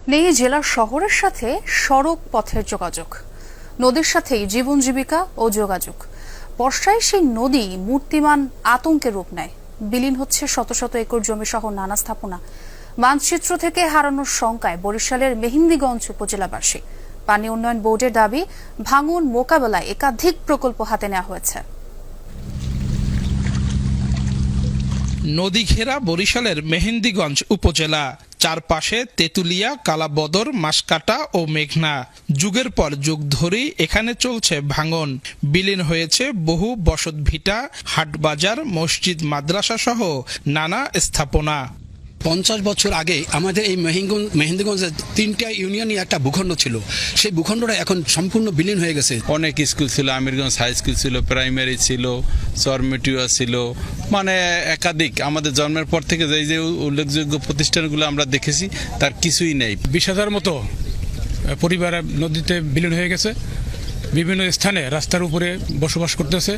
নেই জেলার শহরের সাথে সড়ক পথের যোগাযোগ, নদীর সাথেই জীবন জীবিকা ও যোগাযোগ। বর্ষায় সেই নদী মূর্তিমান আতঙ্কের রূপ নেয়। বিলীন হচ্ছে শত শত একর জমি সহ নানা স্থাপনা। মানচিত্র থেকে হারানোর শঙ্কায় বরিশালের মেহেন্দিগঞ্জ উপজেলাবাসী। পানি উন্নয়ন বোর্ডের দাবি, ভাঙন মোকাবেলায় একাধিক প্রকল্প হাতে নেওয়া হয়েছে। নদী ঘেরা বরিশালের মেহেন্দিগঞ্জ উপজেলা, চারপাশে তেতুলিয়া, কালাবদর, মাসকাটা ও মেঘনা। যুগের পর যুগ ধরেই এখানে চলছে ভাঙন। বিলীন হয়েছে বহু বসতভিটা, হাটবাজার, মসজিদ, মাদ্রাসা সহ নানা স্থাপনা। 50 বছর আগে আমাদের এই মেহেন্দিগঞ্জের 3টা ইউনিয়নই একটা ভূখণ্ড ছিল। সেই ভূখণ্ডটা এখন সম্পূর্ণ বিলীন হয়ে গেছে। অনেক স্কুল ছিল, আমিরগঞ্জ হাই স্কুল ছিল, প্রাইমারি ছিল, চরমেটিয়া ছিল, মানে একাধিক। আমাদের জন্মের পর থেকে যে উল্লেখযোগ্য প্রতিষ্ঠানগুলো আমরা দেখেছি তার কিছুই নেই। 20,000 মতো পরিবার নদীতে বিলীন হয়ে গেছে। বিভিন্ন স্থানে রাস্তার উপরে বসবাস করতেছে।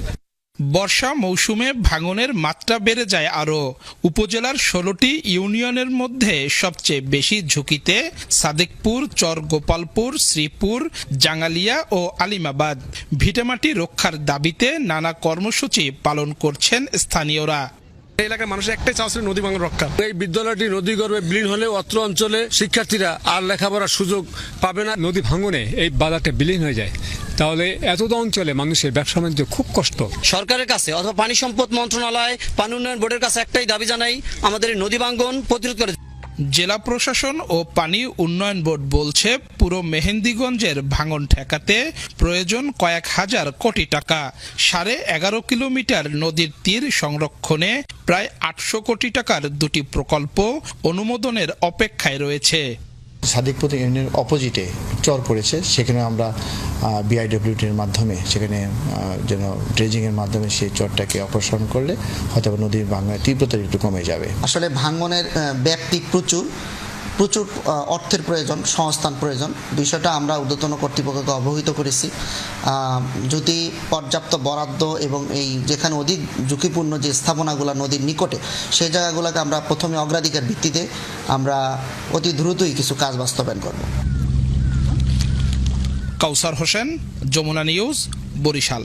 বর্ষা মৌসুমে ভাঙনের মাত্রা বেড়ে যায় আরও। উপজেলার 16টি ইউনিয়নের মধ্যে সবচেয়ে বেশি ঝুঁকিতে সাদেকপুর, চর গোপালপুর, শ্রীপুর, জাঙ্গালিয়া ও আলিমাবাদ। ভিটেমাটি রক্ষার দাবিতে নানা কর্মসূচি পালন করছেন স্থানীয়রা। এই এলাকার মানুষের একটাই চাওয়া ছিল নদী ভাঙন রক্ষা। এই বিদ্যালয়টি নদী গর্ভে বিলীন হলে অত্র অঞ্চলে শিক্ষার্থীরা আর লেখাপড়ার সুযোগ পাবে না। নদী ভাঙনে এই বাজারটা বিলীন হয়ে যায়, তাহলে এতটা অঞ্চলে মানুষের ব্যবসা বাণিজ্য খুব কষ্ট। সরকারের কাছে অথবা পানি সম্পদ মন্ত্রণালয়, পানি উন্নয়ন বোর্ডের কাছে একটাই দাবি জানাই, আমাদের এই নদী ভাঙন প্রতিরোধ করে। জেলা প্রশাসন ও পানি উন্নয়ন বোর্ড বলছে, পুরো মেহেন্দিগঞ্জের ভাঙন ঠেকাতে প্রয়োজন কয়েক হাজার কোটি টাকা। 11.5 কিলোমিটার নদীর তীর সংরক্ষণে প্রায় 800 কোটি টাকার দুটি প্রকল্প অনুমোদনের অপেক্ষায় রয়েছে। সাদেকপুর ইউনিয়নের অপোজিটে চর পড়েছে, সেখানে আমরা বিআইডব্লিউটির মাধ্যমে সেখানে যেন ড্রেজিংয়ের মাধ্যমে সেই চরটাকে অপসারণ করলে হয়তো নদীর ভাঙনের তীব্রতা একটু কমে যাবে। আসলে ভাঙনের ব্যাপ্তি প্রচুর অর্থের প্রয়োজন, সংস্থান প্রয়োজন। বিষয়টা আমরা ঊর্ধ্বতন কর্তৃপক্ষকে অবহিত করেছি। যদি পর্যাপ্ত বরাদ্দ এবং এই যেখানে অধিক ঝুঁকিপূর্ণ যে স্থাপনাগুলো নদীর নিকটে, সেই জায়গাগুলোকে আমরা প্রথমে অগ্রাধিকার ভিত্তিতে আমরা অতি দ্রুতই কিছু কাজ বাস্তবায়ন করব। কাউসার হোসেন, যমুনা নিউজ, বরিশাল।